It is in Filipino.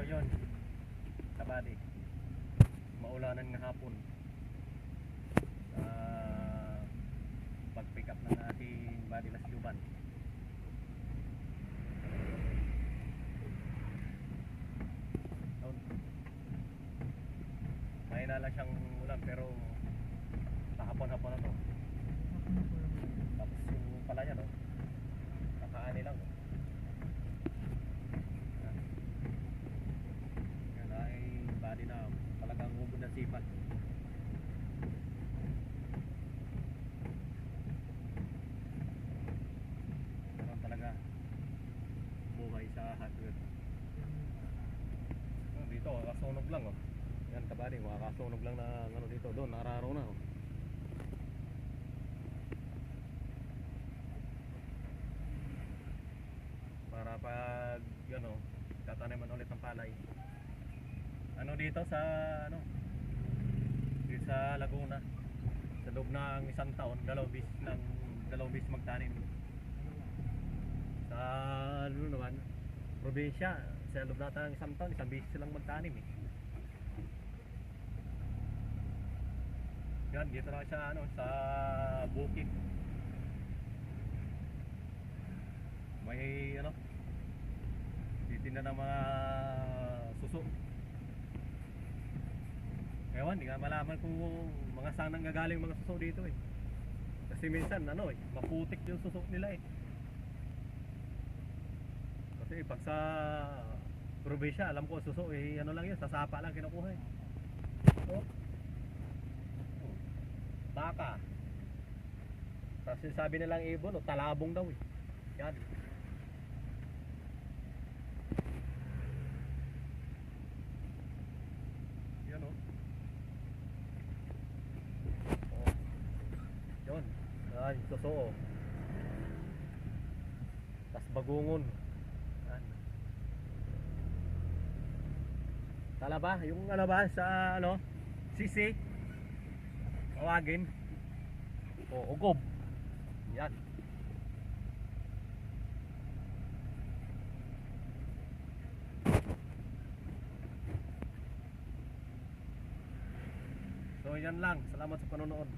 Ngayon, kabady, maulanan ng hapon. Pag-pick up ng aking body last luban. Mahina lang siyang ulan pero kahapon-hapon na to. Tapos yung pala niya, no? Nakaani lang. Yan ay body na talagang ubod ng sipat. Meron talaga buhay sa hardware. Dito kakasunog lang, oh. Yan kabady, makakasunog lang na ano dito. Doon nararaw na, oh. Para pag ano, tataniman ulit ng palay. Ano dito sa ano? Dito sa Laguna. Sa loob ng isang taon, dalawang bis magtanim. Sa ano naman, probinsya, sa loob natin ng isang taon, isang bis silang magtanim eh. Yan, dito na siya ano, sa bukid. May ano, titinda ng mga suso. Ewan, hindi nga malaman kung mga sanang gagaling mga suso dito eh. Kasi minsan ano eh, maputik yung suso nila eh. Kasi pag sa probinsya, alam ko suso eh, ano lang yun, sa sapa lang kinukuha eh. Oh. Baka. Kasi sabi nilang ibon, talabong daw eh. Yan. Yan oh. Oh. Yun. Ay, totoo. Tas bagungon. Yan. Tala ba? Yung ano ba sa ano? Sisi. Tawagin. O ugob. Yan. So yan lang. Salamat sa panonood.